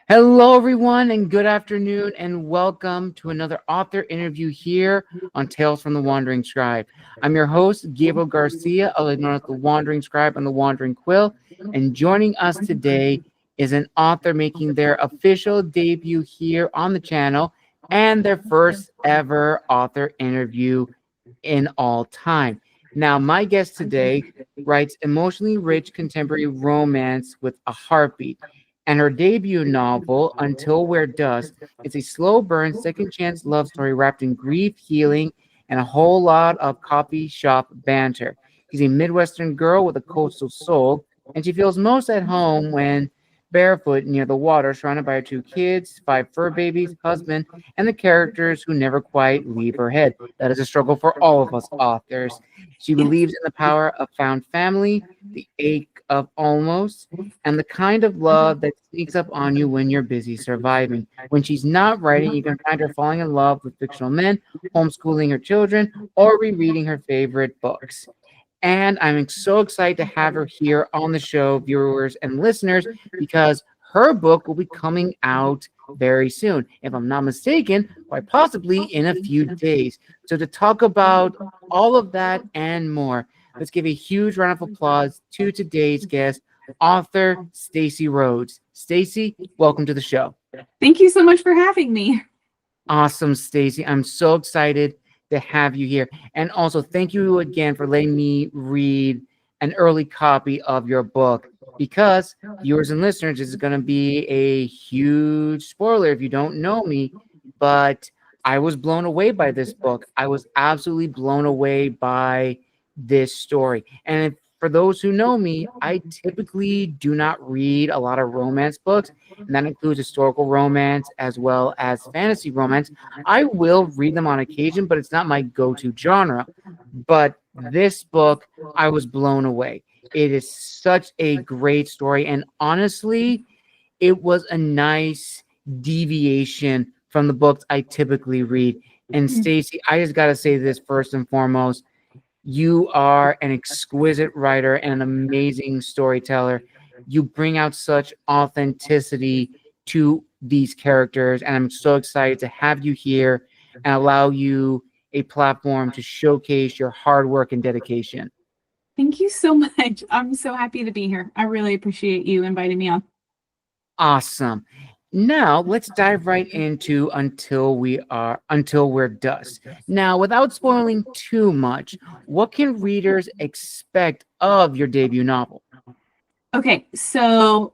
Hello, everyone, and good afternoon, and welcome to another author interview here on Tales from the Wandering Scribe. I'm your host, Gabriel Garcia, otherwise known as the Wandering Scribe and the Wandering Quill, and joining us today is an author making their official debut here on the channel and their first ever author interview in all time. Now, my guest today writes emotionally rich contemporary romance with a heartbeat. And her debut novel, Until We're Dust, is a slow burn, second chance love story wrapped in grief, healing, and a whole lot of coffee shop banter. She's a Midwestern girl with a coastal soul, and she feels most at home when barefoot near the water, surrounded by her two kids, five fur babies, husband, and the characters who never quite leave her head. That is a struggle for all of us authors. She Yes. believes in the power of found family, the ache of almost, and the kind of love that sneaks up on you when you're busy surviving. When she's not writing, you can find her falling in love with fictional men, homeschooling her children, or rereading her favorite books. And I'm so excited to have her here on the show, viewers and listeners, because her book will be coming out very soon. If I'm not mistaken, quite possibly in a few days. So, to talk about all of that and more, let's give a huge round of applause to today's guest, author Stacey Rhoades. Stacey, welcome to the show. Thank you so much for having me. Awesome, Stacey. I'm so excited to have you here. And also, thank you again for letting me read an early copy of your book because viewers and listeners, this is going to be a huge spoiler if you don't know me, but I was blown away by this book. I was absolutely blown away by this story. And for those who know me, I typically do not read a lot of romance books, and that includes historical romance as well as fantasy romance. I will read them on occasion, but it's not my go-to genre. But this book, I was blown away. It is such a great story, and honestly, it was a nice deviation from the books I typically read. And Stacey, I just got to say this first and foremost. You are an exquisite writer and an amazing storyteller. You bring out such authenticity to these characters, and I'm so excited to have you here and allow you a platform to showcase your hard work and dedication. Thank you so much. I'm so happy to be here. I really appreciate you inviting me on. Awesome. Now let's dive right into until we're dust. Now, without spoiling too much, what can readers expect of your debut novel? Okay, so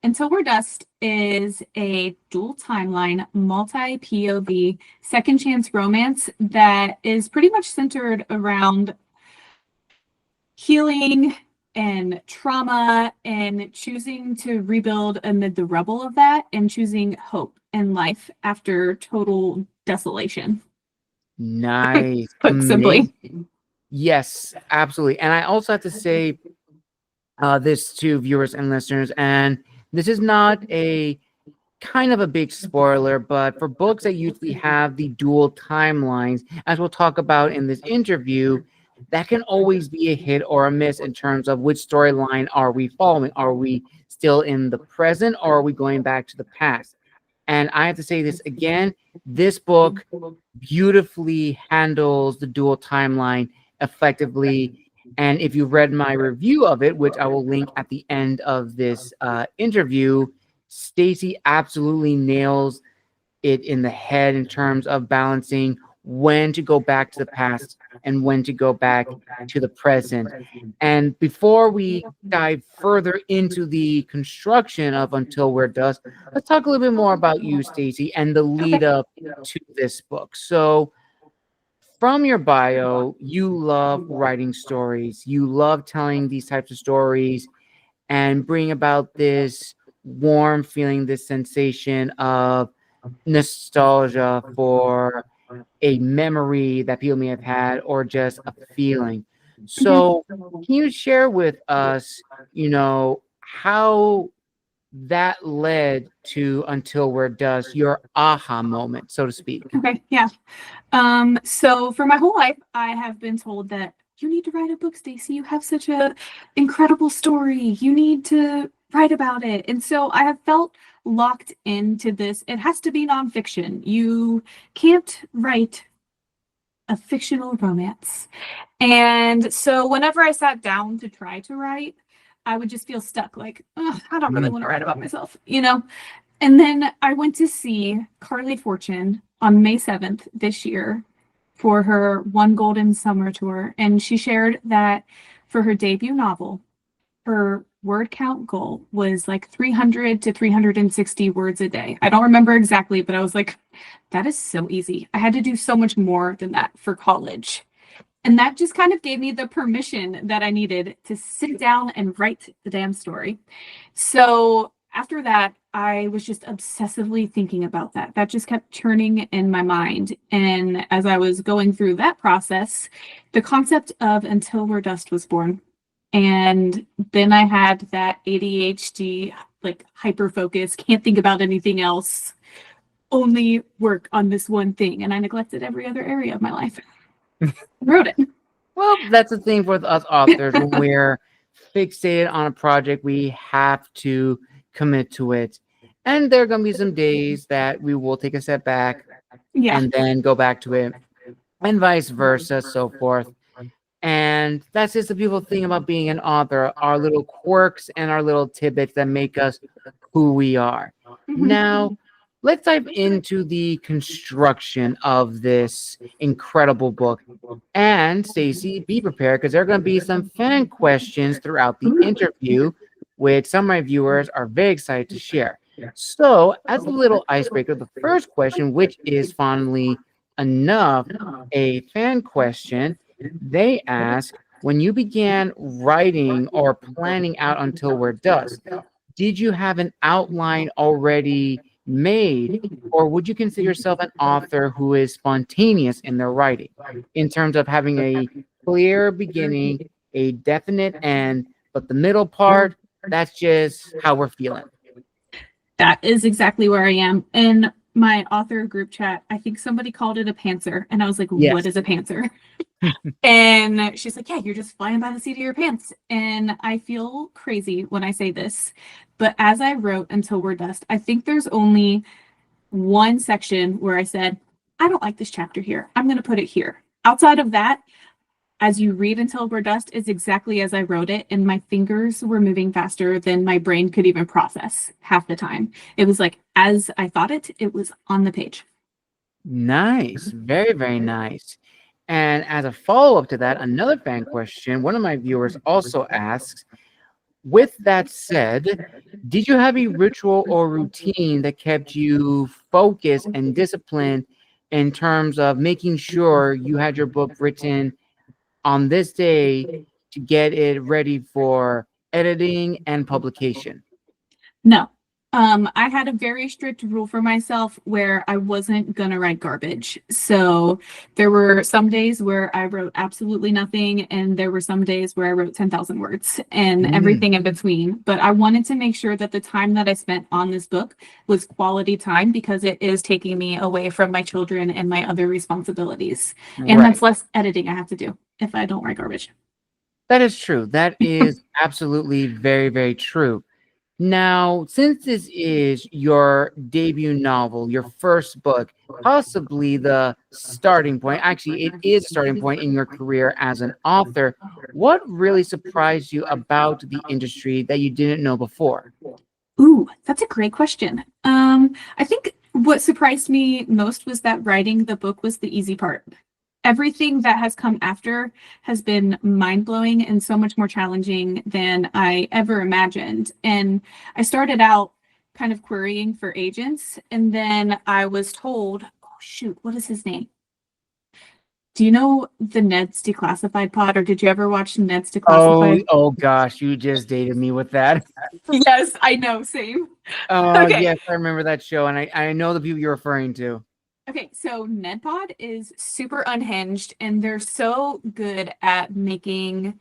Until We're Dust is a dual timeline, multi POV, second chance romance that is pretty much centered around healing and trauma and choosing to rebuild amid the rubble of that and choosing hope and life after total desolation. Nice. Put Amazing. simply. Yes, absolutely. And I also have to say this to viewers and listeners, and this is not a kind of a big spoiler, but for books that usually have the dual timelines, as we'll talk about in this interview, that can always be a hit or a miss in terms of which storyline are we following? Are we still in the present or are we going back to the past? And I have to say this again, this book beautifully handles the dual timeline effectively. And if you read my review of it, which I will link at the end of this interview, Stacey absolutely nails it in the head in terms of balancing when to go back to the past and when to go back to the present. And before we dive further into the construction of Until We're Dust, let's talk a little bit more about you, Stacey, and the lead Okay. up to this book. So, from your bio, you love writing stories. You love telling these types of stories and bring about this warm feeling, this sensation of nostalgia for a memory that people may have had or just a feeling. Mhm. So, can you share with us, how that led to Until We're Dust, your aha moment, so to speak? Okay, yeah. So for my whole life, I have been told that you need to write a book, Stacey. You have such a incredible story. You need to write about it. And so I have felt locked into this. It has to be nonfiction. You can't write a fictional romance. And so whenever I sat down to try to write, I would just feel stuck, like, "Ugh, I don't really want to write about myself, you know?" And then I went to see Carly Fortune on May 7th this year for her One Golden Summer tour. And she shared that for her debut novel, her word count goal was like 300 to 360 words a day. I don't remember exactly, but I was like, that is so easy. I had to do so much more than that for college. And that just kind of gave me the permission that I needed to sit down and write the damn story. So after that, I was just obsessively thinking about that. That just kept churning in my mind. And as I was going through that process, the concept of Until We're Dust was born. And then I had that ADHD, like hyper focus, can't think about anything else, only work on this one thing. And I neglected every other area of my life. Wrote it. Well, that's the thing with us authors. When we're fixated on a project, we have to commit to it. And there are going to be some days that we will take a step back Yeah. and then go back to it, and vice versa, so forth. And that's just the beautiful thing about being an author, our little quirks and our little tidbits that make us who we are. Now, let's dive into the construction of this incredible book. And Stacey, be prepared because there are going to be some fan questions throughout the interview, which some of my viewers are very excited to share. So, as a little icebreaker, the first question, which is funnily enough a fan question, they ask, when you began writing or planning out Until We're Dust, did you have an outline already made, or would you consider yourself an author who is spontaneous in their writing in terms of having a clear beginning, a definite end, but the middle part, that's just how we're feeling? That is exactly where I am. In my author group chat, I think somebody called it a pantser. And I was like, Yes. what is a pantser? And she's like, yeah, you're just flying by the seat of your pants. And I feel crazy when I say this. But as I wrote Until We're Dust, I think there's only one section where I said, I don't like this chapter here. I'm going to put it here. Outside of that, as you read Until We're Dust, it's exactly as I wrote it. And my fingers were moving faster than my brain could even process half the time. It was like, as I thought it was on the page. Nice. Very, very nice. And as a follow-up to that, another fan question, one of my viewers also asks, with that said, did you have a ritual or routine that kept you focused and disciplined in terms of making sure you had your book written on this day to get it ready for editing and publication? No. I had a very strict rule for myself where I wasn't gonna write garbage. So there were some days where I wrote absolutely nothing, and there were some days where I wrote 10,000 words and everything in between. But I wanted to make sure that the time that I spent on this book was quality time, because it is taking me away from my children and my other responsibilities. And Right. that's less editing I have to do if I don't write garbage. That is true. That is absolutely very, very true. Now, since this is your debut novel, your first book, possibly the starting point, actually, it is a starting point in your career as an author, what really surprised you about the industry that you didn't know before? Ooh, that's a great question. I think what surprised me most was that writing the book was the easy part. Everything that has come after has been mind-blowing and so much more challenging than I ever imagined. And I started out kind of querying for agents, and then I was told, oh shoot, what is his name? Do you know the Ned's Declassified pod, or did you ever watch Ned's Declassified? Oh gosh, you just dated me with that. Yes, I know, same. Oh, Okay. yes, I remember that show, and I know the people you're referring to. Okay, so NedPod is super unhinged, and they're so good at making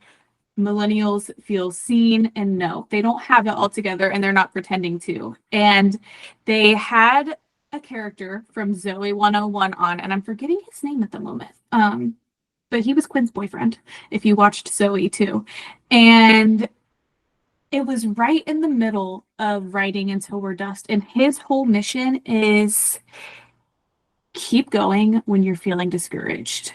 millennials feel seen and know. They don't have it all together, and they're not pretending to. And they had a character from Zoe 101 on, and I'm forgetting his name at the moment. But he was Quinn's boyfriend, if you watched Zoe too. And It was right in the middle of writing Until We're Dust, and his whole mission is keep going when you're feeling discouraged.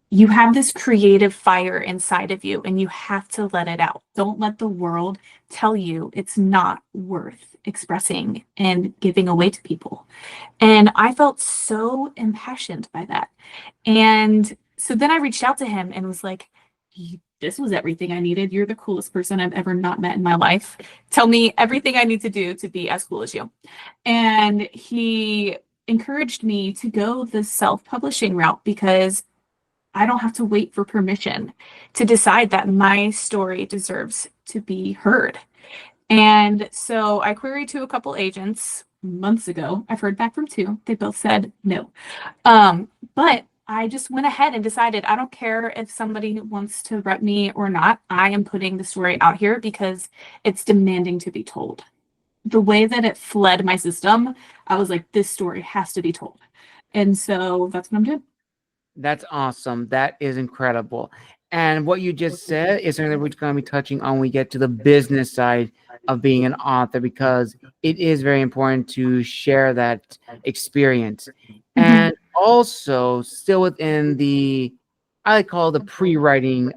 You have this creative fire inside of you and you have to let it out. Don't let the world tell you it's not worth expressing and giving away to people. And I felt so impassioned by that. And so then I reached out to him and was like, this was everything I needed. You're the coolest person I've ever not met in my life. Tell me everything I need to do to be as cool as you. And he encouraged me to go the self-publishing route because I don't have to wait for permission to decide that my story deserves to be heard. And so I queried to a couple agents months ago. I've heard back from two. They both said no. But I just went ahead and decided I don't care if somebody wants to rep me or not. I am putting the story out here because it's demanding to be told. The way that it fled my system, I was like, this story has to be told. And so that's what I'm doing. That's awesome. That is incredible. And what you just said is something that we're going to be touching on when we get to the business side of being an author, because it is very important to share that experience. And also, still within the, I like call the pre-writing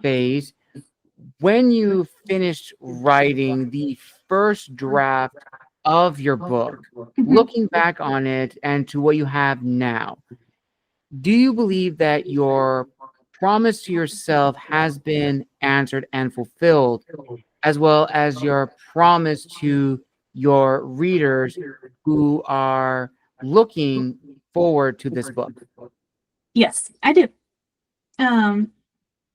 phase, when you finished writing the first draft of your book, looking back on it and to what you have now, do you believe that your promise to yourself has been answered and fulfilled, as well as your promise to your readers who are looking forward to this book? Yes, I do.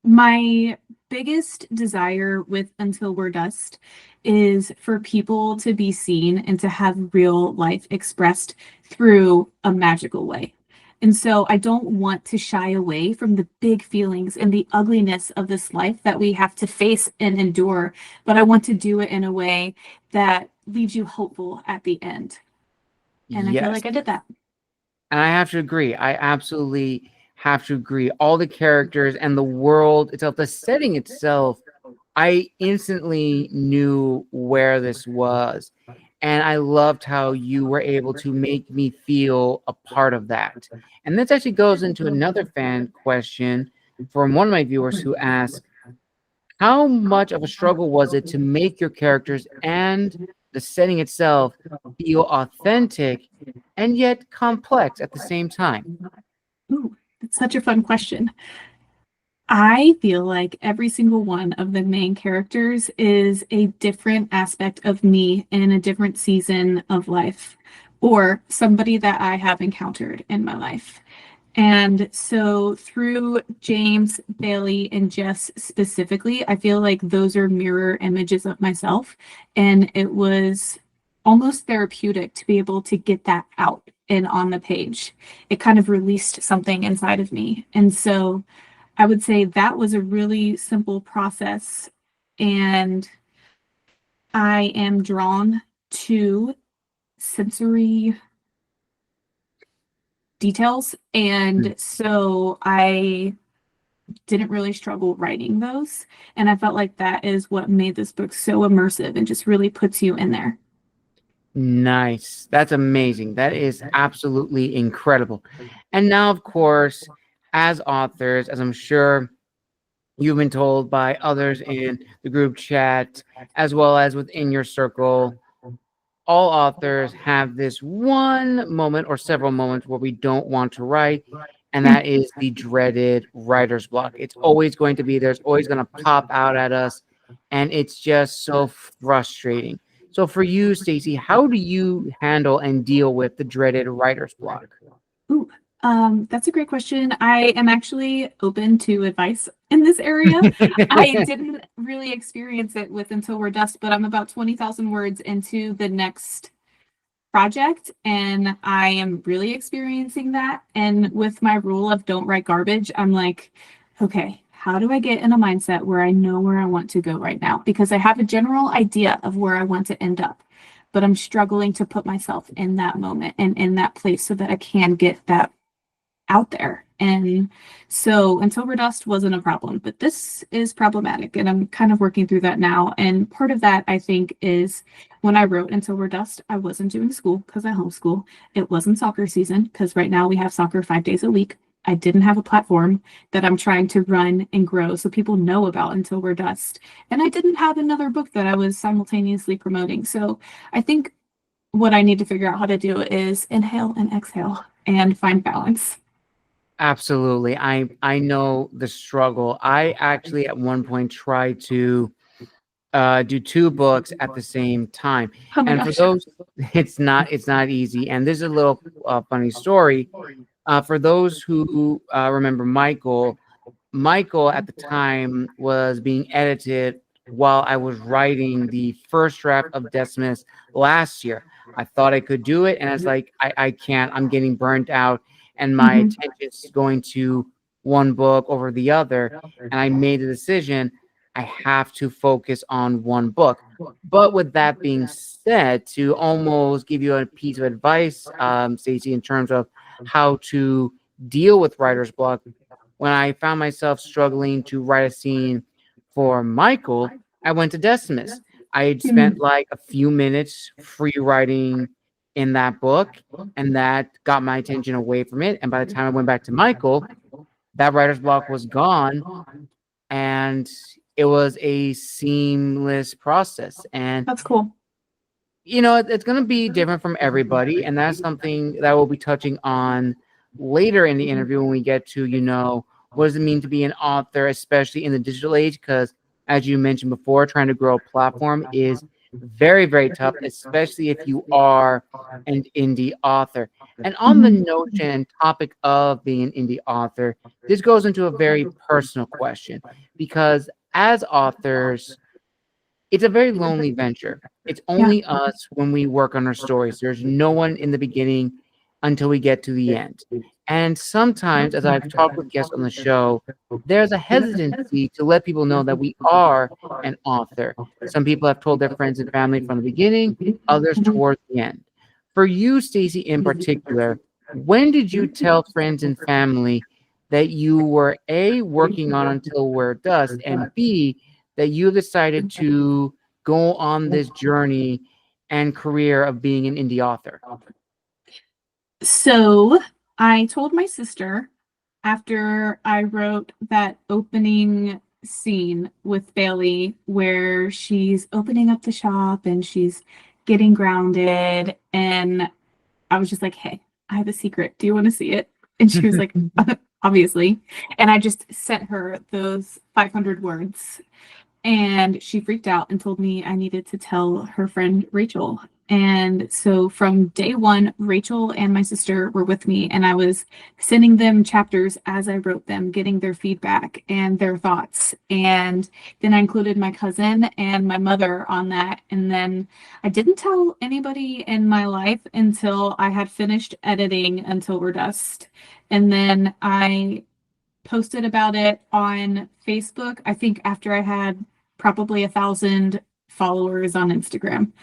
My biggest desire with Until We're Dust is for people to be seen and to have real life expressed through a magical way. And so I don't want to shy away from the big feelings and the ugliness of this life that we have to face and endure, but I want to do it in a way that leaves you hopeful at the end. And I feel Yes. like I did that. And I have to agree. I absolutely have to agree. All the characters and the world itself, the setting itself, I instantly knew where this was. And I loved how you were able to make me feel a part of that. And this actually goes into another fan question from one of my viewers who asked, how much of a struggle was it to make your characters and the setting itself feel authentic and yet complex at the same time? Ooh, that's such a fun question. I feel like every single one of the main characters is a different aspect of me in a different season of life, or somebody that I have encountered in my life. And so through James, Bailey, and Jess specifically, I feel like those are mirror images of myself. And it was almost therapeutic to be able to get that out and on the page. It kind of released something inside of me. And so I would say that was a really simple process. And I am drawn to sensory details. And so I didn't really struggle writing those. And I felt like that is what made this book so immersive and just really puts you in there. Nice. That's amazing. That is absolutely incredible. And now, of course, as authors, as I'm sure you've been told by others in the group chat, as well as within your circle, all authors have this one moment or several moments where we don't want to write, and that is the dreaded writer's block. It's always going to be there. It's always going to pop out at us, and it's just so frustrating. So for you, Stacey, how do you handle and deal with the dreaded writer's block? Ooh, that's a great question. I am actually open to advice in this area. I didn't really experience it with Until We're Dust, but I'm about 20,000 words into the next project, and I am really experiencing that. And with my rule of don't write garbage, I'm like, okay, how do I get in a mindset where I know where I want to go right now? Because I have a general idea of where I want to end up, but I'm struggling to put myself in that moment and in that place so that I can get that out there. And so Until We're Dust wasn't a problem, but this is problematic. And I'm kind of working through that now. And part of that, I think, is when I wrote Until We're Dust, I wasn't doing school because I homeschool. It wasn't soccer season because right now we have soccer 5 days a week. I didn't have a platform that I'm trying to run and grow so people know about Until We're Dust. And I didn't have another book that I was simultaneously promoting. So I think what I need to figure out how to do is inhale and exhale and find balance. Absolutely. I know the struggle. I actually at one point tried to do two books at the same time. Oh my And for gosh. those, it's not easy. And there's a little funny story. For those who remember Michael at the time was being edited while I was writing the first draft of Decimus last year. I thought I could do it, and I was like, I can't. I'm getting burnt out, and my attention is going to one book over the other. And I made the decision I have to focus on one book. But with that being said, to almost give you a piece of advice, Stacey, in terms of how to deal with writer's block, when I found myself struggling to write a scene for Michael, I went to Decimus. I had spent like a few minutes free writing in that book, and that got my attention away from it. And by the time I went back to Michael, that writer's block was gone, and it was a seamless process. And That's cool. it's going to be different from everybody, and that's something that we'll be touching on later in the interview when we get to what does it mean to be an author, especially in the digital age, because as you mentioned before, trying to grow a platform is very, very tough, especially if you are an indie author. And on the notion and topic of being an indie author, this goes into a very personal question, because as authors, it's a very lonely venture. It's only us when we work on our stories. There's no one in the beginning until we get to the end. And sometimes, as I've talked with guests on the show, there's a hesitancy to let people know that we are an author. Some people have told their friends and family from the beginning, others towards the end. For you, Stacey, in particular, when did you tell friends and family that you were A, working on Until We're Dust, and B, that you decided to go on this journey and career of being an indie author? So I told my sister after I wrote that opening scene with Bailey where she's opening up the shop and she's getting grounded. And I was just like, hey, I have a secret. Do you want to see it? And she was like, obviously. And I just sent her those 500 words. And she freaked out and told me I needed to tell her friend Rachel. And so from day one, Rachel and my sister were with me, and I was sending them chapters as I wrote them, getting their feedback and their thoughts. And then I included my cousin and my mother on that. And then I didn't tell anybody in my life until I had finished editing Until We're Dust. And then I posted about it on Facebook, I think after I had probably 1,000 followers on Instagram.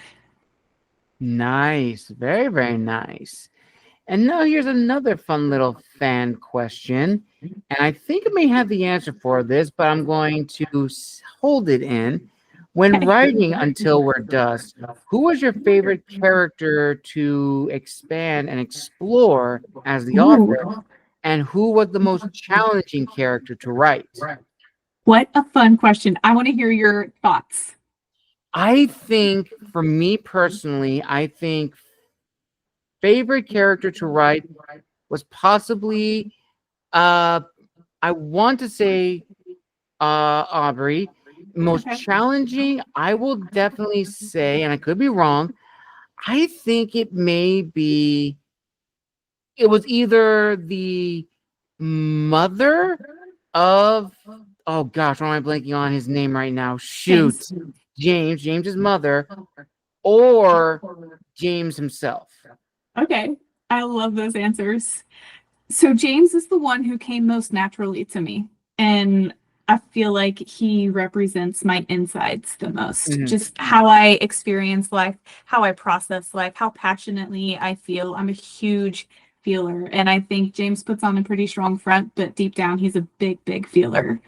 Nice. Very, very nice. And now here's another fun little fan question. And I think I may have the answer for this, but I'm going to hold it in. When writing Until We're Dust, who was your favorite character to expand and explore as the author? And who was the most challenging character to write? What a fun question. I want to hear your thoughts. I think, for me personally, I think favorite character to write was possibly, I want to say Aubrey. Most challenging, I will definitely say, and I could be wrong, I think it was either the mother of, oh gosh, why am I blanking on his name right now? Shoot. James's mother, or James himself. Okay, I love those answers. So James is the one who came most naturally to me, and I feel like he represents my insides the most. Just how I experience life, how I process life, how passionately I feel. I'm a huge feeler. And I think James puts on a pretty strong front, but deep down, he's a big, big feeler.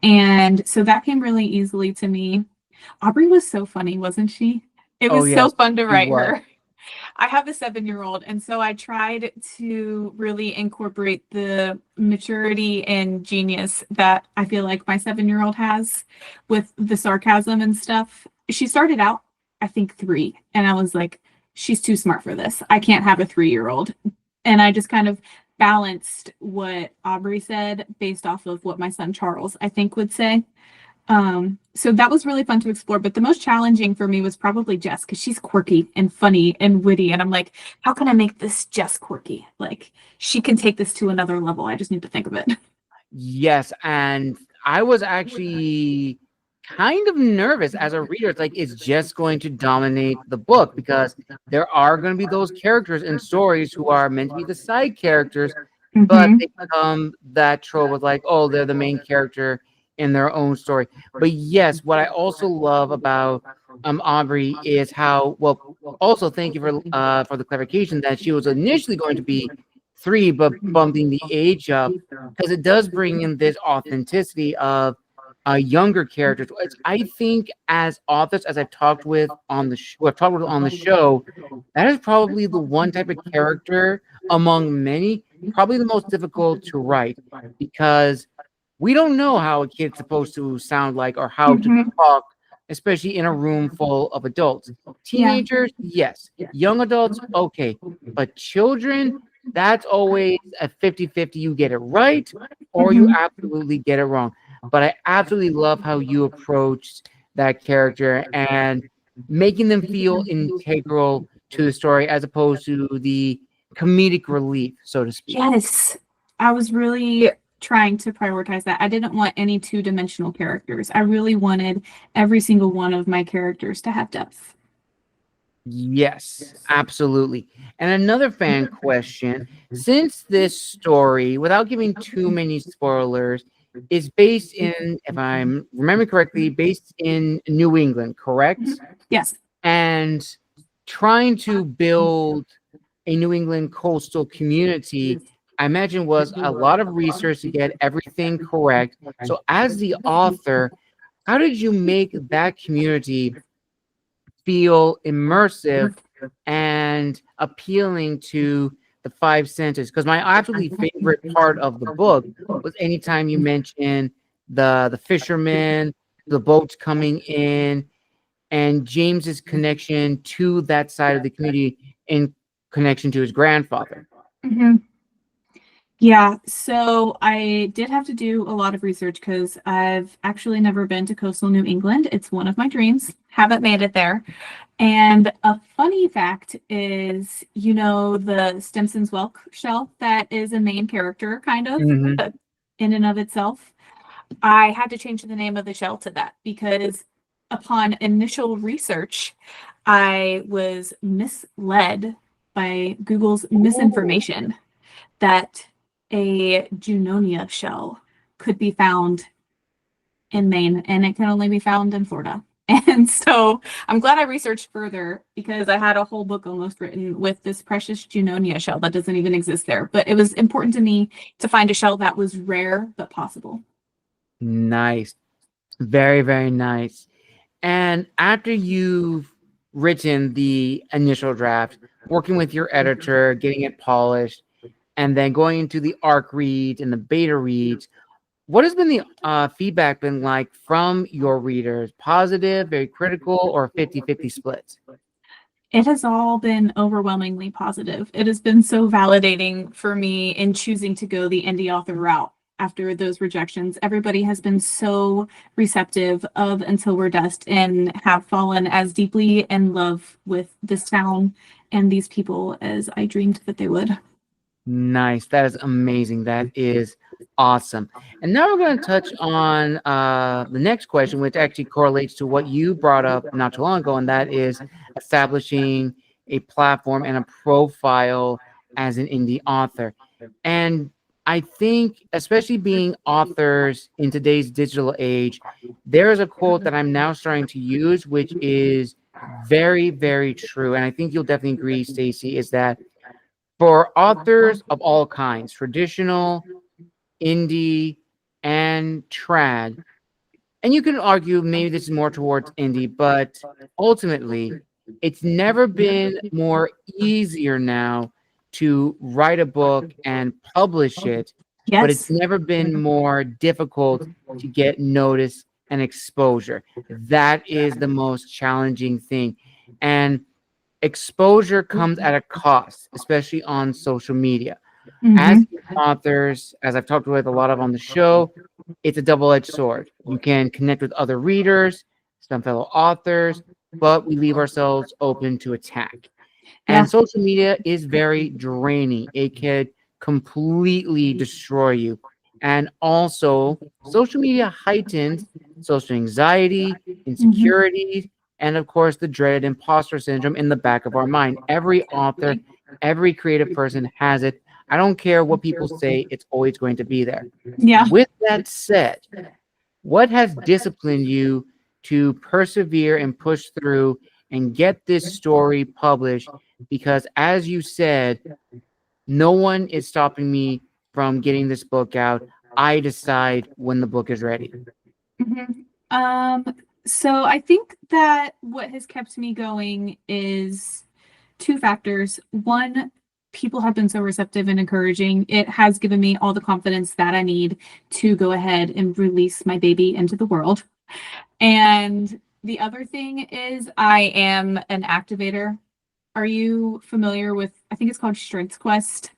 And so that came really easily to me. Aubrey was so funny, wasn't she? It Oh was so yes, fun to she write was. her. I have a 7-year-old, and so I tried to really incorporate the maturity and genius that I feel like my 7-year-old has with the sarcasm and stuff. She started out, I think, 3, and I was like, she's too smart for this. I can't have a 3-year-old. And I just kind of balanced what Aubrey said based off of what my son Charles, I think, would say. So that was really fun to explore. But the most challenging for me was probably Jess, because she's quirky and funny and witty. And I'm like, how can I make this Jess quirky? Like, she can take this to another level. I just need to think of it. Yes, and I was actually kind of nervous as a reader. It's like it's just going to dominate the book because there are going to be those characters in stories who are meant to be the side characters, but Mhm. they become that trope of like, oh, they're the main character in their own story. But yes, what I also love about Aubrey is how well. Also, thank you for the clarification that she was initially going to be 3, but bumping the age up because it does bring in this authenticity of younger characters. I think as authors, as I've talked with on the who I've talked with on the show, that is probably the one type of character among many, probably the most difficult to write because we don't know how a kid's supposed to sound like or how to Mhm. talk, especially in a room full of adults. Yeah. Teenagers, yes. Young adults, okay. But children, that's always a 50-50. You get it right or you Mhm. absolutely get it wrong. But I absolutely love how you approached that character and making them feel integral to the story as opposed to the comedic relief, so to speak. Yes. I was really trying to prioritize that. I didn't want any two-dimensional characters. I really wanted every single one of my characters to have depth. Yes, absolutely. And another fan question, since this story, without giving too many spoilers, is based in, if I'm remembering correctly, based in New England, correct? Mhm. Yes. And trying to build a New England coastal community, I imagine was a lot of research to get everything correct. So as the author, how did you make that community feel immersive and appealing to the 5 senses? Because my absolutely favorite part of the book was anytime you mention the fishermen, the boats coming in, and James's connection to that side of the community in connection to his grandfather. Mhm. Yeah, so I did have to do a lot of research because I've actually never been to coastal New England. It's one of my dreams. Haven't made it there. And a funny fact is, the Stimson's Whelk shell that is a main character, kind of, Mhm. in and of itself. I had to change the name of the shell to that because upon initial research, I was misled by Google's misinformation that a Junonia shell could be found in Maine and it can only be found in Florida. And so I'm glad I researched further because I had a whole book almost written with this precious Junonia shell that doesn't even exist there. But it was important to me to find a shell that was rare but possible. Nice. Very, very nice. And after you've written the initial draft, working with your editor, getting it polished, and then going into the ARC reads and the beta reads, what has been the feedback been like from your readers? Positive, very critical, or 50-50 split? It has all been overwhelmingly positive. It has been so validating for me in choosing to go the indie author route after those rejections. Everybody has been so receptive of Until We're Dust and have fallen as deeply in love with this town and these people as I dreamed that they would. Nice. That is amazing. That is awesome. And now we're going to touch on the next question, which actually correlates to what you brought up not too long ago, and that is establishing a platform and a profile as an indie author. And I think, especially being authors in today's digital age, there is a quote that I'm now starting to use, which is very, very true. And I think you'll definitely agree, Stacey, is that For authors of all kinds, traditional, indie, and trad, and you can argue maybe this is more towards indie, but ultimately, it's never been more easier now to write a book and publish it, but it's Yes. never been more difficult to get notice and exposure. That is the most challenging thing. And exposure comes at a cost, especially on social media. As Hmm. authors, as I've talked with a lot of on the show, it's a double-edged sword. You can connect with other readers, some fellow authors, but we leave ourselves open to attack. Yeah. And social media is very draining. It could completely destroy you. And also, social media heightens social anxiety, Hmm. insecurities, and of course, the dreaded imposter syndrome in the back of our mind. Every author, every creative person has it. I don't care what people say, it's always going to be there. Yeah. With that said, what has disciplined you to persevere and push through and get this story published? Because as you said, no one is stopping me from getting this book out. I decide when the book is ready. Mhm. Um, so I think that what has kept me going is two factors. One, people have been so receptive and encouraging. It has given me all the confidence that I need to go ahead and release my baby into the world. And the other thing is I am an activator. Are you familiar with, I think it's called Strengths Quest?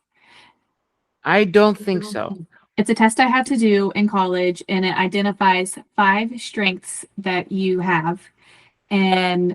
I don't think so. It's a test I had to do in college, and it identifies 5 strengths that you have and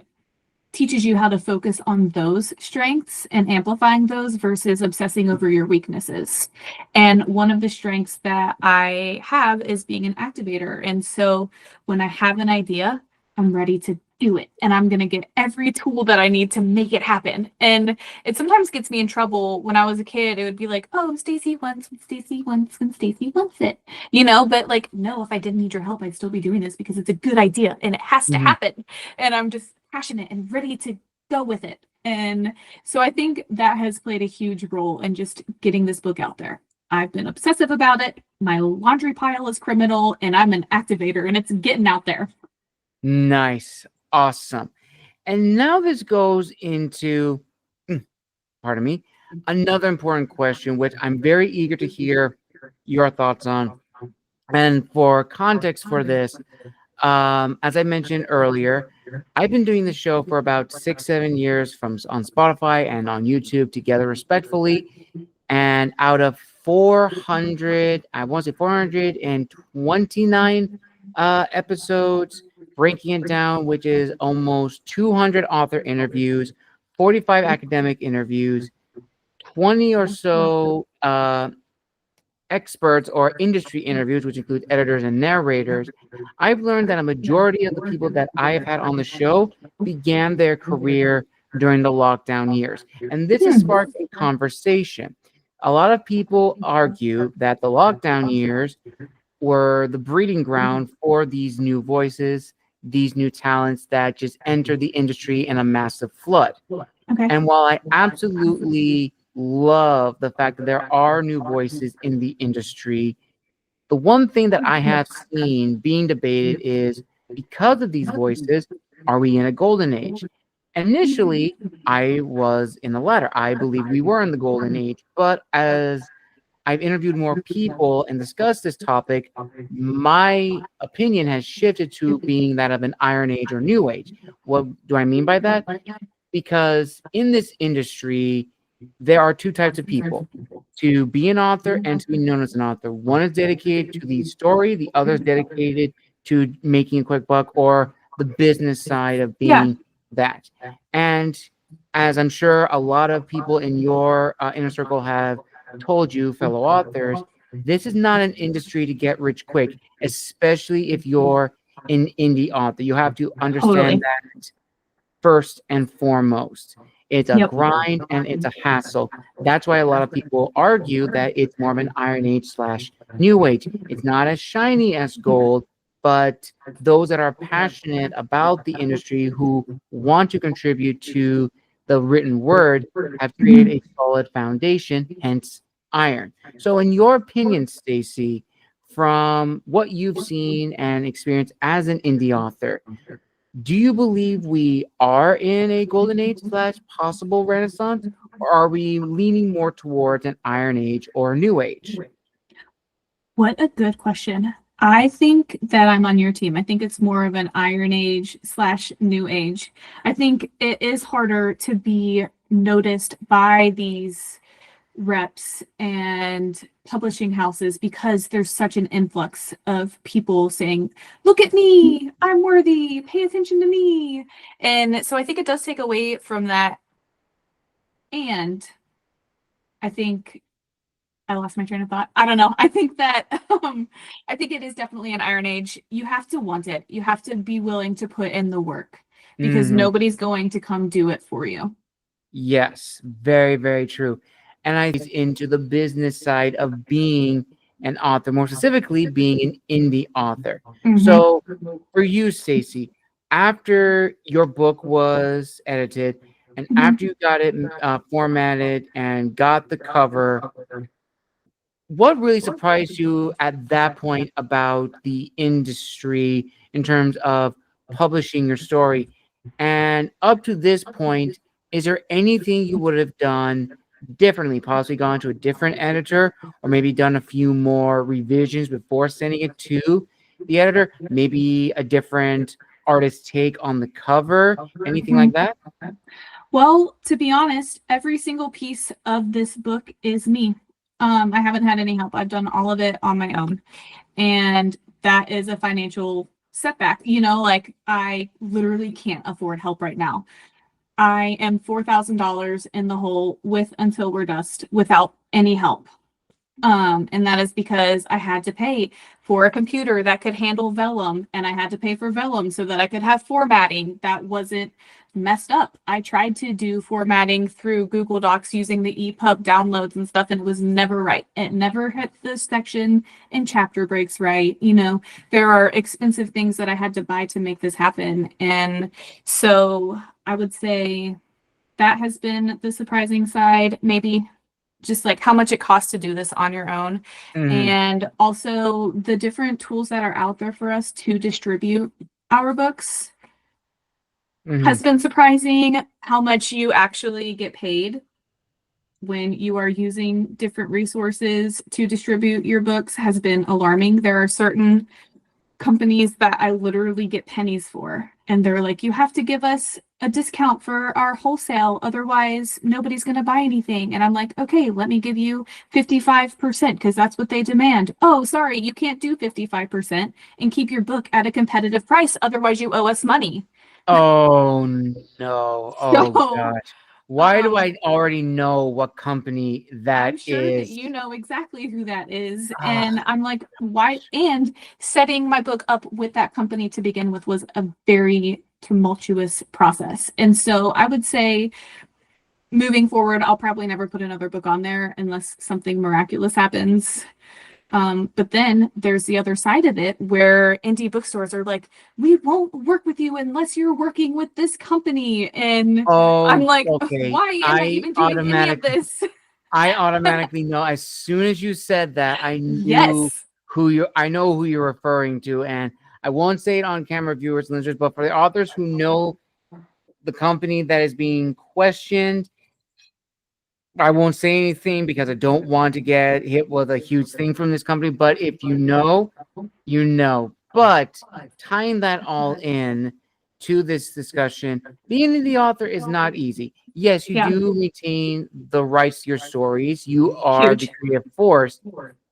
teaches you how to focus on those strengths and amplifying those versus obsessing over your weaknesses. And one of the strengths that I have is being an activator. And so when I have an idea, I'm ready to do it. And I'm going to get every tool that I need to make it happen. And it sometimes gets me in trouble. When I was a kid, it would be like, oh, Stacey wants when Stacey wants when Stacey wants it. But like, no, if I didn't need your help, I'd still be doing this because it's a good idea and it has to Mhm. happen. And I'm just passionate and ready to go with it. And so I think that has played a huge role in just getting this book out there. I've been obsessive about it. My laundry pile is criminal, and I'm an activator, and it's getting out there. Nice. Awesome. And now this goes into, pardon me, another important question, which I'm very eager to hear your thoughts on. And for context for this, as I mentioned earlier, I've been doing the show for about 6, 7 years on Spotify and on YouTube together respectfully. And out of 400, I want to say 429 episodes, breaking it down, which is almost 200 author interviews, 45 academic interviews, 20 or so experts or industry interviews, which include editors and narrators, I've learned that a majority of the people that I have had on the show began their career during the lockdown years. And this has Hmm. sparked a conversation. A lot of people argue that the lockdown years were the breeding ground for these new voices, these new talents that just entered the industry in a massive flood. Okay. And while I absolutely love the fact that there are new voices in the industry, the one thing that I have seen being debated is because of these voices, are we in a golden age? Initially, I was in the latter. I believe we were in the golden age. But as I've interviewed more people and discussed this topic, my opinion has shifted to being that of an iron age or new age. What do I mean by that? Because in this industry, there are two types of people: to be an author and to be known as an author. One is dedicated to the story, the other is dedicated to making a quick buck or the business side of Yeah. being that. And as I'm sure a lot of people in your inner circle have told you, fellow authors, this is not an industry to get rich quick, especially if you're an indie author. You have to understand Totally. that first and foremost. It's a Yep. grind and it's a hassle. That's why a lot of people argue that it's more of an Iron Age slash New Age. It's not as shiny as gold, but those that are passionate about the industry who want to contribute to the written word have created a solid foundation, hence iron. So, in your opinion, Stacey, from what you've seen and experienced as an indie author, do you believe we are in a golden age slash possible renaissance, or are we leaning more towards an iron age or a new age? What a good question. I think that I'm on your team. I think it's more of an iron age slash new age. I think it is harder to be noticed by these reps and publishing houses because there's such an influx of people saying, look at me, I'm worthy, pay attention to me. And so I think it does take away from that. And I think I lost my train of thought. I don't know. I think that I think it is definitely an iron age. You have to want it. You have to be willing to put in the work because Mhm. nobody's going to come do it for you. Yes, very, very true. And I into the business side of being an author, more specifically being an indie author. So for you, Stacey, after your book was edited and Mhm. after you got it formatted and got the cover, what really surprised you at that point about the industry in terms of publishing your story? And up to this point, is there anything you would have done differently? Possibly gone to a different editor, or maybe done a few more revisions before sending it to the editor? Maybe a different artist take on the cover, anything like Mhm. that? Well, to be honest, every single piece of this book is me. I haven't had any help. I've done all of it on my own. And that is a financial setback. Like I literally can't afford help right now. I am $4,000 in the hole with Until We're Dust without any help. And that is because I had to pay for a computer that could handle Vellum, and I had to pay for Vellum so that I could have formatting that wasn't messed up. I tried to do formatting through Google Docs using the EPUB downloads and stuff, and it was never right. It never hit the section and chapter breaks right. There are expensive things that I had to buy to make this happen. And so I would say that has been the surprising side, maybe just like how much it costs to do this on your own. Mhm, And also the different tools that are out there for us to distribute our books mhm, has been surprising. How much you actually get paid when you are using different resources to distribute your books has been alarming. There are certain companies that I literally get pennies for. And they're like, you have to give us a discount for our wholesale. Otherwise, nobody's going to buy anything. And I'm like, okay, let me give you 55% because that's what they demand. Oh, sorry, you can't do 55% and keep your book at a competitive price. Otherwise, you owe us money. oh no. Oh So, gosh. Why do um, I already know what company I'm that sure that is? you know exactly who that is. Ah, And I'm like, why? And setting my book up with that company to begin with was a very tumultuous process. And so I would say moving forward, I'll probably never put another book on there unless something miraculous happens. But then there's the other side of it where indie bookstores are like, we won't work with you unless you're working with this company. And I'm oh, like, okay. why am I even doing any of this? I automatically know as soon as you said that, I knew Yes. I know who you're referring to, and I won't say it on camera, viewers and listeners, but for the authors who know the company that is being questioned, I won't say anything because I don't want to get hit with a huge thing from this company. But if you know, you know. But tying that all in to this discussion, being the author is not easy. Yes, you Yeah. do retain the rights to your stories. You are the Huge. creative force,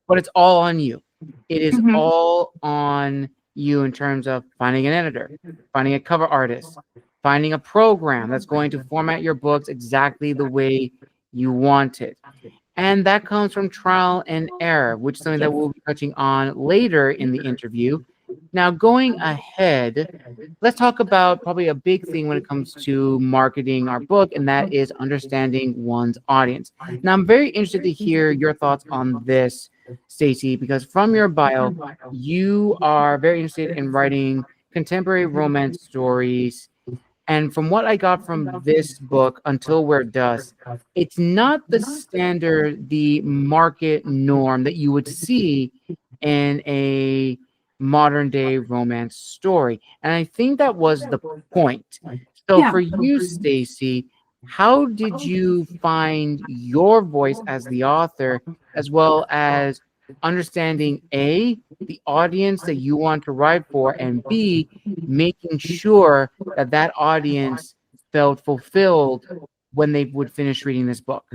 but it's all on you. It is Mhm. all on you in terms of finding an editor, finding a cover artist, finding a program that's going to format your books exactly the way you want it. And that comes from trial and error, which is something that Yes. we'll be touching on later in the interview. Now, going ahead, let's talk about probably a big thing when it comes to marketing our book, and that is understanding one's audience. Now, I'm very interested to hear your thoughts on this, Stacey, because from your bio, you are very interested in writing contemporary romance stories And from what I got from this book, Until We're Dust, it's not the standard, the market norm that you would see in a modern day romance story. And I think that was the point. So Yeah. for you, Stacey, how did you find your voice as the author, as well as understanding A, the audience that you want to write for, and B, making sure that that audience felt fulfilled when they would finish reading this book?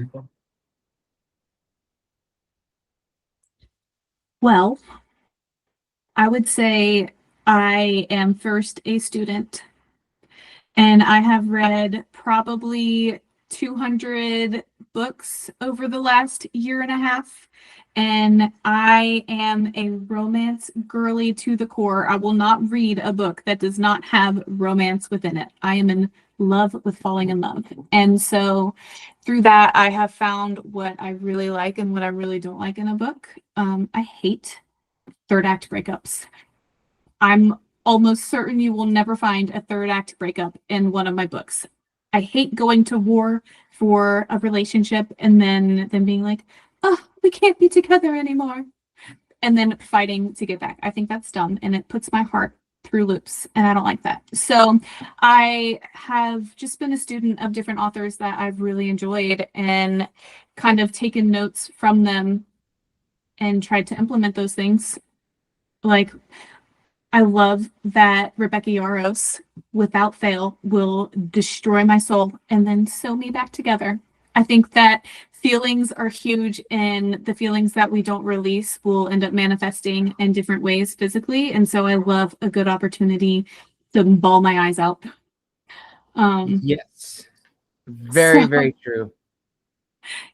Well, I would say I am first a student, and I have read probably 200 books over the last year and a half. And I am a romance girly to the core. I will not read a book that does not have romance within it. I am in love with falling in love. And so through that, I have found what I really like and what I really don't like in a book. I hate third act breakups. I'm almost certain you will never find a third act breakup in one of my books. I hate going to war for a relationship and then being like, oh, we can't be together anymore. And then fighting to get back. I think that's dumb and it puts my heart through loops and I don't like that. So I have just been a student of different authors that I've really enjoyed and kind of taken notes from them and tried to implement those things. Like, I love that Rebecca Yarros, without fail, will destroy my soul and then sew me back together. I think that feelings are huge, and the feelings that we don't release will end up manifesting in different ways physically. And so I love a good opportunity to bawl my eyes out. Yes. Very, So, very true.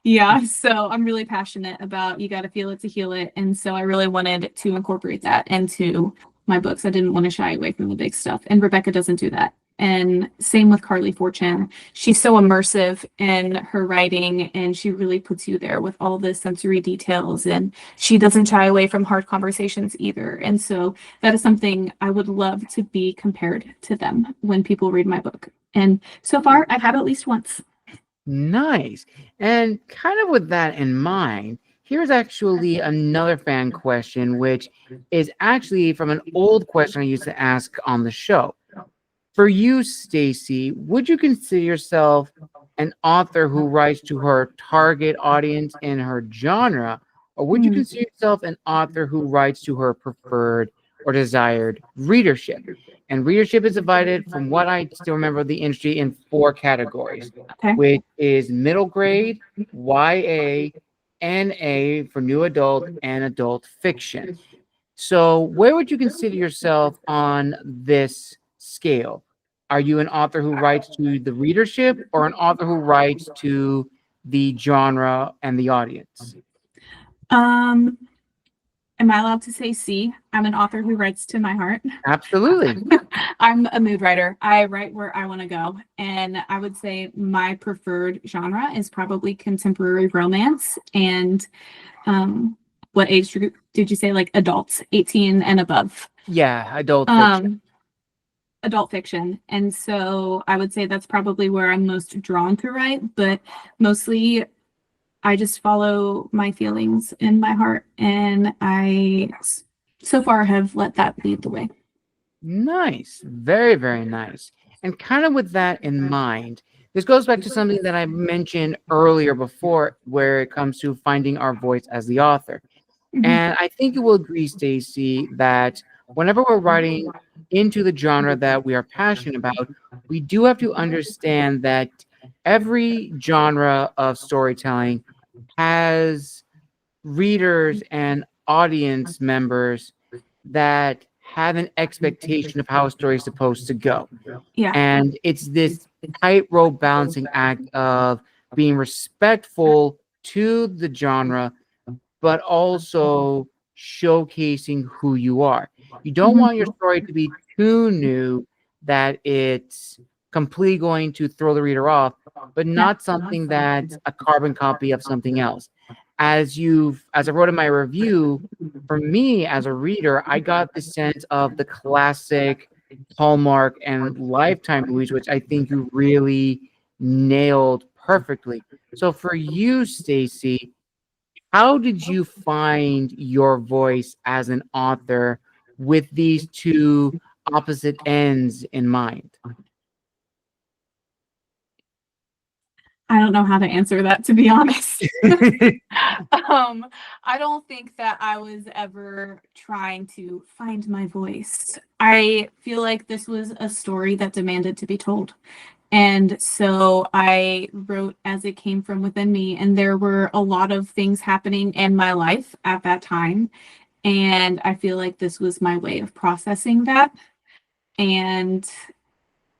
yeah, so I'm really passionate about you got to feel it to heal it. And so I really wanted to incorporate that into my books. I didn't want to shy away from the big stuff. And Rebecca doesn't do that. And same with Carly Fortune. She's so immersive in her writing and she really puts you there with all the sensory details. And she doesn't shy away from hard conversations either. And so that is something I would love to be compared to them when people read my book. And so far, I've had at least once. Nice. And kind of with that in mind, here's actually another fan question, which is actually from an old question I used to ask on the show. For you, Stacey, would you consider yourself an author who writes to her target audience in her genre, or would you Hmm. consider yourself an author who writes to her preferred or desired readership? And readership is divided, from what I still remember, the industry in four categories, Okay. which is middle grade, YA, NA for new adult, and adult fiction. So, where would you consider yourself on this scale? Are you an author who writes to the readership or an author who writes to the genre and the audience? Um, am I allowed to say C? I'm an author who writes to my heart. Absolutely. I'm a mood writer. I write where I want to go. And I would say my preferred genre is probably contemporary romance. And what age group did you say? Like adults, 18 and above. Yeah, adult fiction. Adult fiction. And so I would say that's probably where I'm most drawn to write, but mostly I just follow my feelings in my heart. And I so far have let that lead the way. Nice. Very, very nice. And kind of with that in mind, this goes back to something that I mentioned earlier before, where it comes to finding our voice as the author. Mhm. And I think you will agree, Stacey, that whenever we're writing into the genre that we are passionate about, we do have to understand that every genre of storytelling has readers and audience members that have an expectation of how a story is supposed to go. Yeah. And it's this tightrope balancing act of being respectful to the genre, but also showcasing who you are. You don't Mhm. want your story to be too new that it's completely going to throw the reader off, but Yeah. not something that's a carbon copy of something else. As I wrote in my review, for me as a reader, I got the sense of the classic Hallmark and Lifetime movies, which I think you really nailed perfectly. So for you, Stacey, how did you find your voice as an author with these two opposite ends in mind? I don't know how to answer that, to be honest. I don't think that I was ever trying to find my voice. I feel like this was a story that demanded to be told. And so I wrote as it came from within me. And there were a lot of things happening in my life at that time. And I feel like this was my way of processing that. And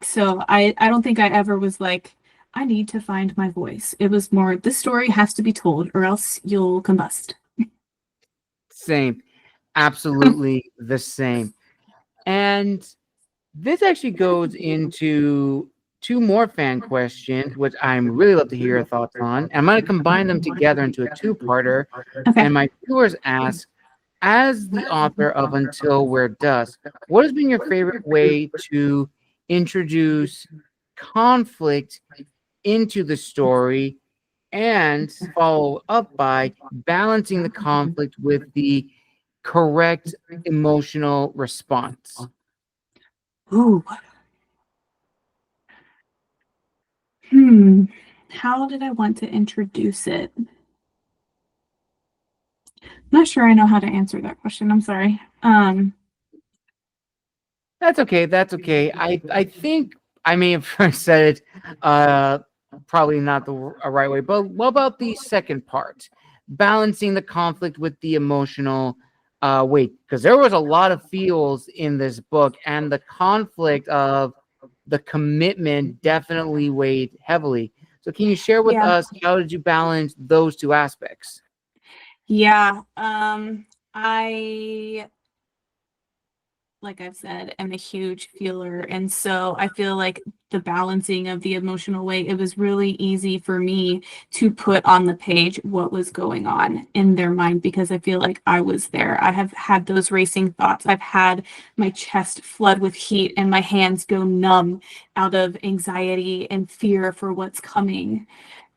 so I don't think I ever was like, I need to find my voice. It was more, this story has to be told or else you'll combust. Same. Absolutely the same. And this actually goes into two more fan questions, which I'm really love to hear your thoughts on. I'm going to combine them together into a two-parter. Okay. And my viewers ask, as the author of Until We're Dusk, what has been your favorite way to introduce conflict into the story and follow up by balancing the conflict with the correct emotional response? Ooh. How did I want to introduce it? Not sure I know how to answer that question. I'm sorry. That's okay. That's okay. I think I may have first said it probably not the right way, but what about the second part? Balancing the conflict with the emotional weight, because there was a lot of feels in this book, and the conflict of the commitment definitely weighed heavily. So can you share with Yeah. us how did you balance those two aspects? Yeah. I, like I've said, am a huge feeler. And so I feel like the balancing of the emotional weight, it was really easy for me to put on the page what was going on in their mind because I feel like I was there. I have had those racing thoughts. I've had my chest flood with heat and my hands go numb out of anxiety and fear for what's coming.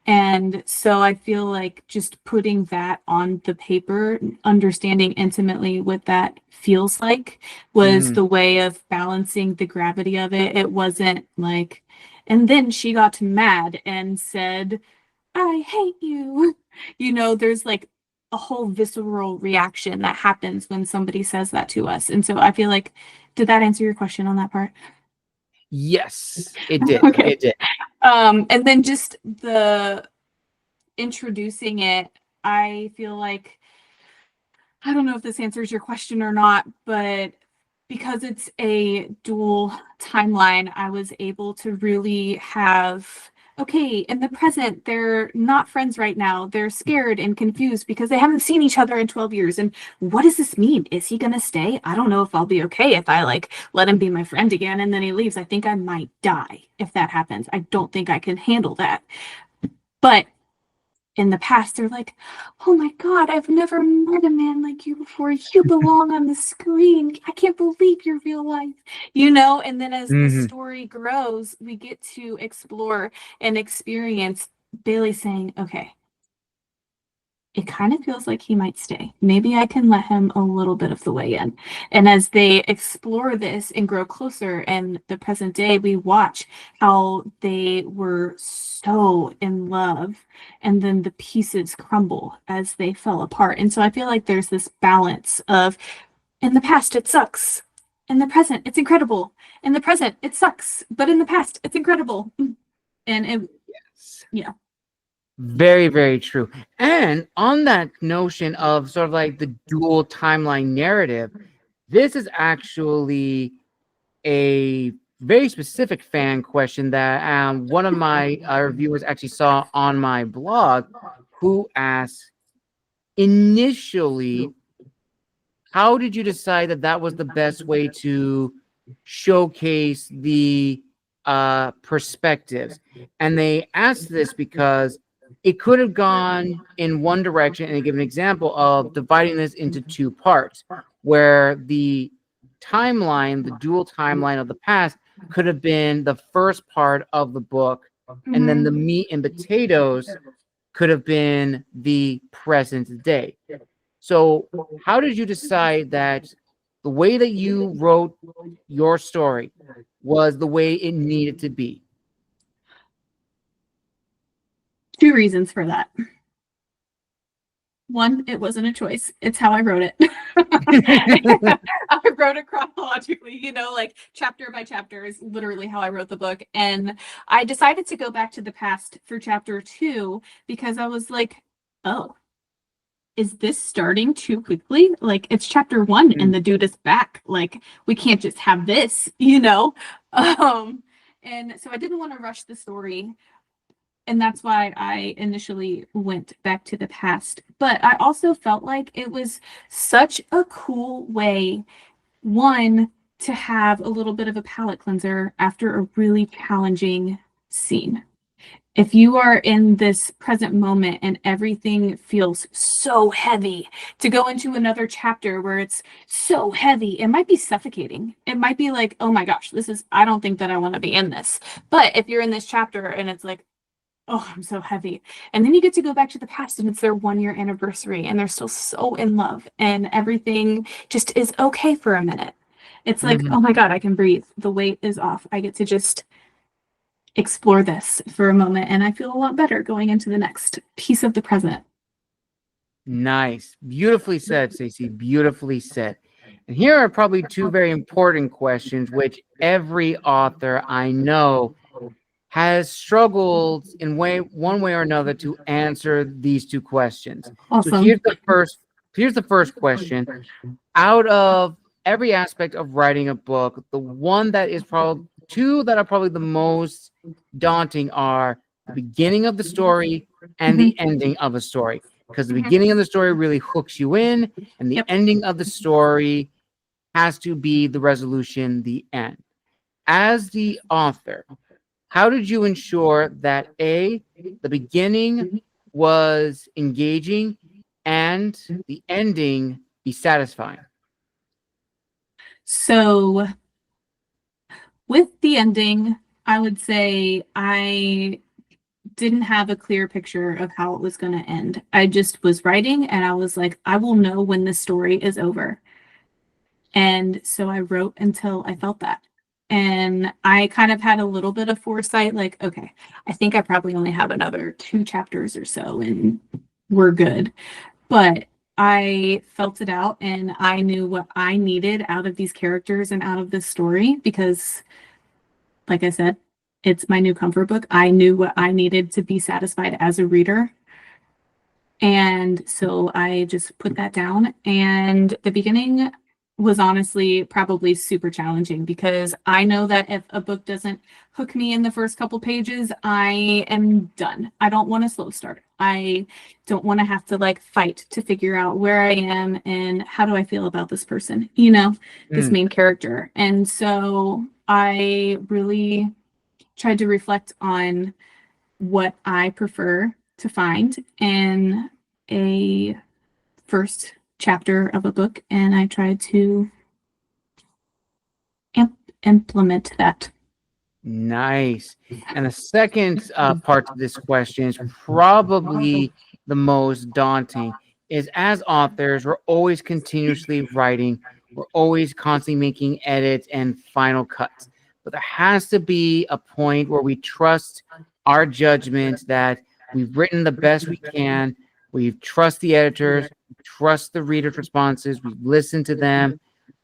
And so I feel like just putting that on the paper, understanding intimately what that feels like was Mhm. the way of balancing the gravity of it. It wasn't like, and then she got mad and said, I hate you. There's like a whole visceral reaction that happens when somebody says that to us. And so I feel like, did that answer your question on that part? Yes, it did. Okay. It did. And then just the introducing it, I feel like, I don't know if this answers your question or not, but because it's a dual timeline, I was able to really have, okay, in the present, they're not friends right now. They're scared and confused because they haven't seen each other in 12 years. And what does this mean? Is he going to stay? I don't know if I'll be okay if I like let him be my friend again and then he leaves. I think I might die if that happens. I don't think I can handle that. But in the past, they're like, oh my God, I've never met a man like you before. You belong on the screen. I can't believe you're real life, And then as the Mhm. story grows, we get to explore and experience Bailey saying, okay, it kind of feels like he might stay. Maybe I can let him a little bit of the way in. And as they explore this and grow closer in the present day, we watch how they were so in love and then the pieces crumble as they fell apart. And so I feel like there's this balance of in the past, it sucks. In the present, it's incredible. In the present, it sucks. But in the past, it's incredible. And Yes. yeah. Very, very true. And on that notion of sort of like the dual timeline narrative, this is actually a very specific fan question that one of my reviewers actually saw on my blog, who asked, initially, how did you decide that that was the best way to showcase the perspectives? And they asked this because it could have gone in one direction, and they give an example of dividing this into two parts, where the timeline, the dual timeline of the past, could have been the first part of the book, and then the meat and potatoes could have been the present day. So, how did you decide that the way that you wrote your story was the way it needed to be? Two reasons for that. One, it wasn't a choice. It's how I wrote it. I wrote it chronologically, like chapter by chapter is literally how I wrote the book. And I decided to go back to the past for chapter 2 because I was like, oh, is this starting too quickly? Like, it's chapter 1 and the dude is back. Like, we can't just have this, And so I didn't want to rush the story. And that's why I initially went back to the past. But I also felt like it was such a cool way, one, to have a little bit of a palate cleanser after a really challenging scene. If you are in this present moment and everything feels so heavy, to go into another chapter where it's so heavy, it might be suffocating. It might be like, oh my gosh, I don't think that I want to be in this. But if you're in this chapter and it's like, oh, I'm so heavy. And then you get to go back to the past and it's their 1-year anniversary and they're still so in love and everything just is okay for a minute. It's like, oh my God, I can breathe. The weight is off. I get to just explore this for a moment and I feel a lot better going into the next piece of the present. Nice. Beautifully said, Stacey. Beautifully said. And here are probably two very important questions, which every author I know has struggled in one way or another to answer these two questions. Awesome. So here's the first question. Out of every aspect of writing a book, the one that is probably two that are probably the most daunting are the beginning of the story and the ending of a story. Because the beginning of the story really hooks you in, and the ending of the story has to be the resolution, the end. As the author, how did you ensure that the beginning was engaging and the ending be satisfying? So with the ending, I would say I didn't have a clear picture of how it was going to end. I just was writing and I was like, I will know when the story is over. And so I wrote until I felt that. And I kind of had a little bit of foresight, like, okay, I think I probably only have another 2 chapters or so and we're good. But I felt it out and I knew what I needed out of these characters and out of this story because, like I said, it's my new comfort book. I knew what I needed to be satisfied as a reader. And so I just put that down. And the beginning was honestly probably super challenging because I know that if a book doesn't hook me in the first couple pages, I am done. I don't want to slow start. I don't want to have to like fight to figure out where I am and how do I feel about this person, this main character. And so I really tried to reflect on what I prefer to find in a first chapter of a book, and I tried to implement that. Nice. And the second part to this question is probably the most daunting. Is as authors, we're always continuously writing. We're always constantly making edits and final cuts. But there has to be a point where we trust our judgment that we've written the best we can. We trust the editors, trust the readers' responses. We've listened to them.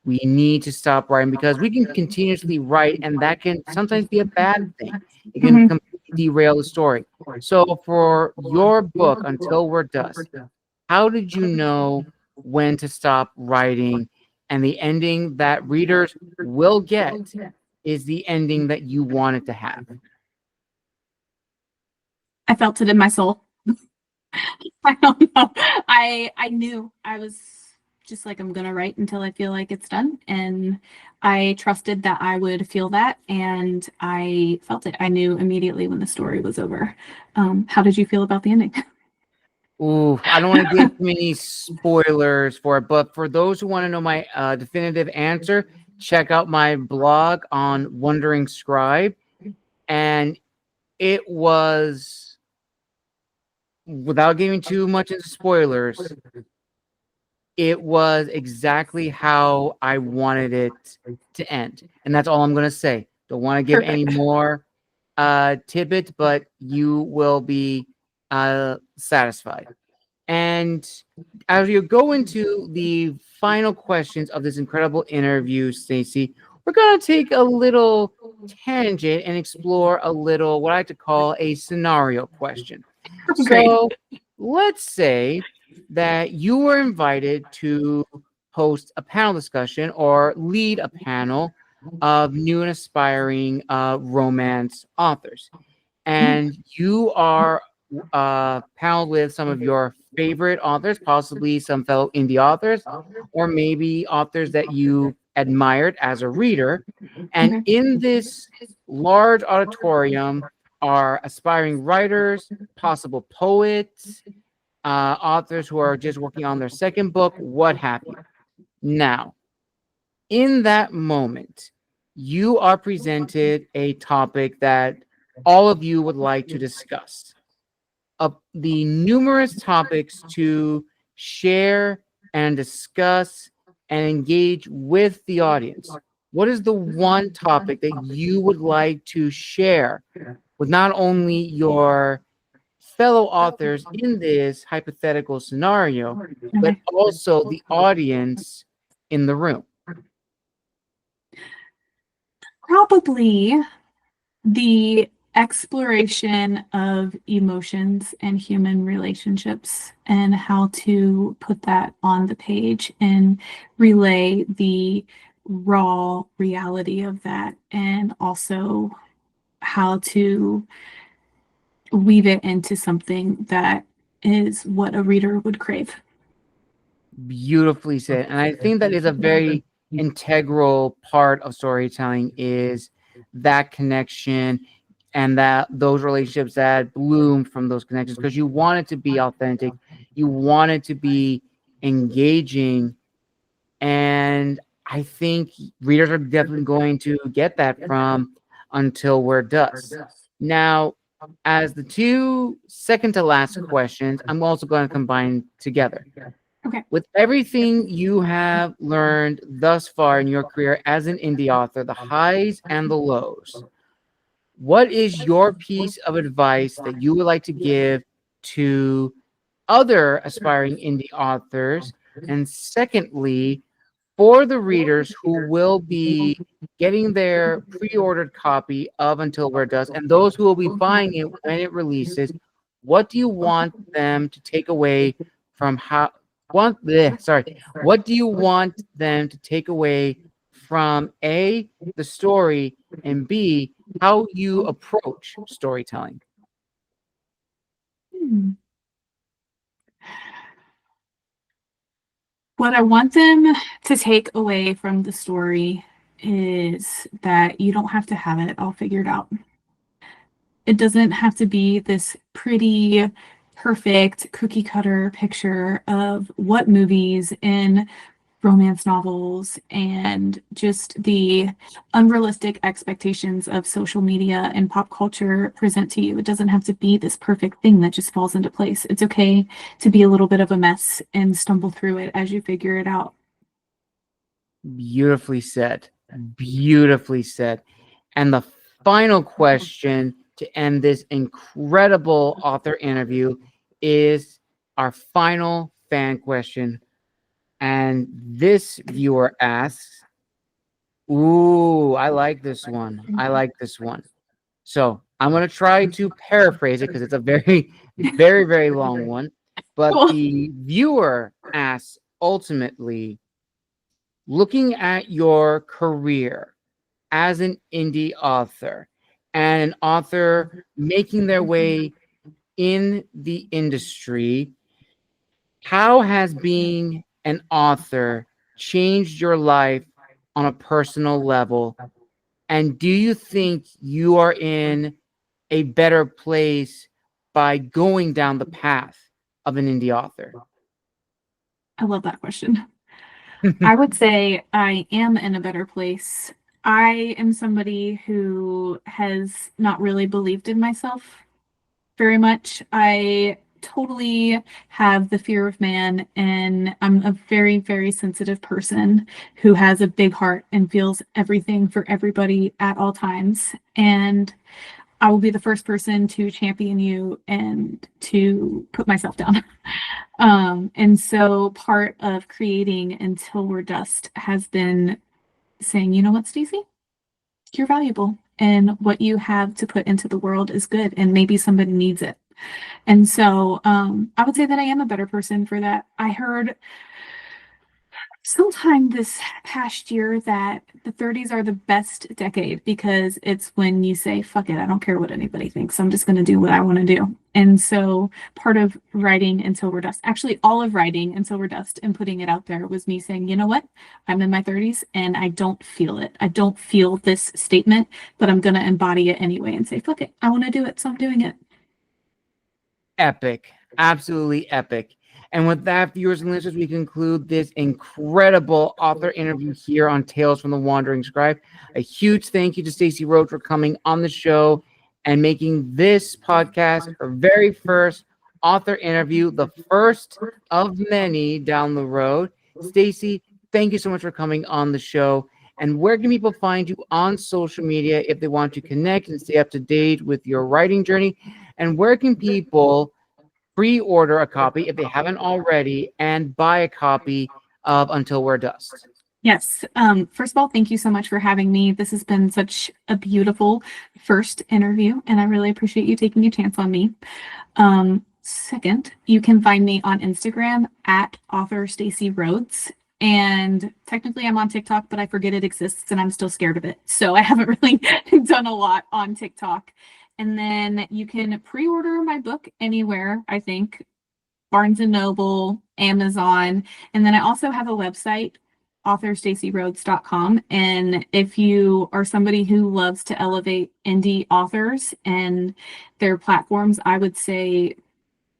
We need to stop writing because we can continuously write, and that can sometimes be a bad thing. It can completely derail the story. So for your book, Until We're Dust, how did you know when to stop writing? And the ending that readers will get is the ending that you wanted to have. I felt it in my soul. I don't know. I knew I was just like, I'm going to write until I feel like it's done. And I trusted that I would feel that. And I felt it. I knew immediately when the story was over. How did you feel about the ending? Ooh, I don't want to give too many spoilers for it, but for those who want to know my definitive answer, check out my blog on Wandering Scribe. And it was, without giving too much into spoilers, it was exactly how I wanted it to end. And that's all I'm going to say. Don't want to give any Perfect. more tidbits, but you will be satisfied. And as you go into the final questions of this incredible interview, Stacey, we're going to take a little tangent and explore a little what I like to call a scenario question. Great. So let's say that you were invited to host a panel discussion or lead a panel of new and aspiring romance authors. And you are paneled with some of your favorite authors, possibly some fellow indie authors, or maybe authors that you admired as a reader. And Okay. in this large auditorium are aspiring writers, possible poets, authors who are just working on their second book, what have you. Now, in that moment, you are presented a topic that all of you would like to discuss. The numerous topics to share and discuss and engage with the audience. What is the one topic that you would like to share with not only your fellow authors in this hypothetical scenario, but Okay. also the audience in the room? Probably the exploration of emotions and human relationships and how to put that on the page and relay the raw reality of that, and also how to weave it into something that is what a reader would crave. Beautifully said. And I think that is a very integral part of storytelling, is that connection and that those relationships that bloom from those connections, because you want it to be authentic, you want it to be engaging. And I think readers are definitely going to get that from Until We're Dust. Now, as the two second to last questions, I'm also going to combine together. Okay. With everything you have learned thus far in your career as an indie author, the highs and the lows, what is your piece of advice that you would like to give to other aspiring indie authors? And secondly, for the readers who will be getting their pre-ordered copy of Until We're Dust and those who will be buying it when it releases, what do you want them to take away from what do you want them to take away from A, the story, and B, how you approach storytelling? Hmm. What I want them to take away from the story is that you don't have to have it all figured out. It doesn't have to be this pretty, perfect cookie cutter picture of what movies and romance novels and just the unrealistic expectations of social media and pop culture present to you. It doesn't have to be this perfect thing that just falls into place. It's okay to be a little bit of a mess and stumble through it as you figure it out. Beautifully said. Beautifully said. And the final question to end this incredible author interview is our final fan question. And this viewer asks, ooh, I like this one. I like this one. So I'm going to try to paraphrase it because it's a very, very, very long one. But Cool. the viewer asks, ultimately, looking at your career as an indie author and an author making their way in the industry, how has being an author changed your life on a personal level? And do you think you are in a better place by going down the path of an indie author? I love that question. I would say I am in a better place. I am somebody who has not really believed in myself very much. I totally have the fear of man, and I'm a very, very sensitive person who has a big heart and feels everything for everybody at all times. And I will be the first person to champion you and to put myself down. And so part of creating Until We're Dust has been saying, you know what, Stacey? You're valuable, and what you have to put into the world is good, and maybe somebody needs it. And so I would say that I am a better person for that. I heard sometime this past year that the 30s are the best decade because it's when you say, fuck it, I don't care what anybody thinks. I'm just going to do what I want to do. And so part of writing Until We're Dust, actually all of writing Until We're Dust and putting it out there was me saying, you know what? I'm in my 30s and I don't feel it. I don't feel this statement, but I'm going to embody it anyway and say, fuck it, I want to do it. So I'm doing it. Epic. Absolutely epic. And with that, viewers and listeners, we conclude this incredible author interview here on Tales from the Wandering Scribe. A huge thank you to Stacey Rhoades for coming on the show and making this podcast her very first author interview, the first of many down the road. Stacey, thank you so much for coming on the show. And where can people find you on social media if they want to connect and stay up to date with your writing journey? And where can people pre-order a copy if they haven't already and buy a copy of Until We're Dust? Yes. First of all, thank you so much for having me. This has been such a beautiful first interview, and I really appreciate you taking a chance on me. Second, you can find me on Instagram at author Stacey Rhoades. And technically I'm on TikTok, but I forget it exists and I'm still scared of it. So I haven't really done a lot on TikTok. And then you can pre-order my book anywhere, I think. Barnes & Noble, Amazon. And then I also have a website, authorstacyrhoades.com. And if you are somebody who loves to elevate indie authors and their platforms, I would say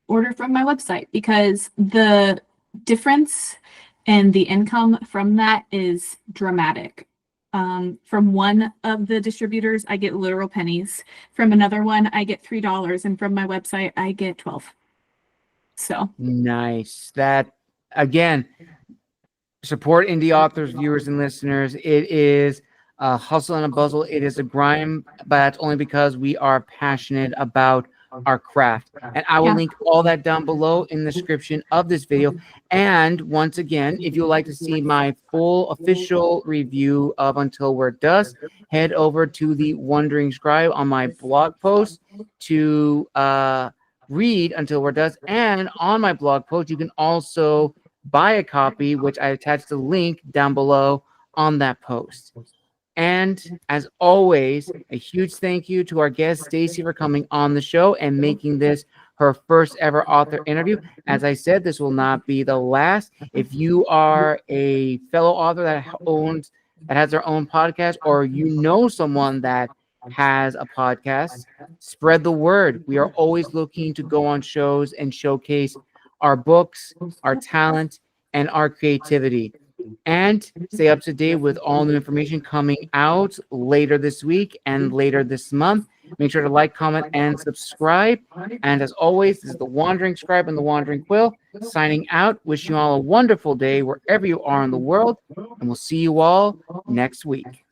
order from my website because the difference and the income from that is dramatic. From one of the distributors, I get literal pennies. From another one, I get $3. And from my website, I get 12. So nice. That, again, support indie authors, viewers, and listeners. It is a hustle and a bustle. It is a grind, but that's only because we are passionate about our craft. And I will link all that down below in the description of this video. And once again, if you'd like to see my full official review of Until We're Dust, head over to the Wandering Scribe on my blog post to read Until We're Dust. And on my blog post, you can also buy a copy, which I attached the link down below on that post. And as always, a huge thank you to our guest, Stacey, for coming on the show and making this her first ever author interview. As I said, this will not be the last. If you are a fellow author that has their own podcast, or you know someone that has a podcast, spread the word. We are always looking to go on shows and showcase our books, our talent, and our creativity. And stay up to date with all new information coming out later this week and later this month. Make sure to like, comment, and subscribe. And as always, this is the Wandering Scribe and the Wandering Quill signing out. Wish you all a wonderful day wherever you are in the world. And we'll see you all next week.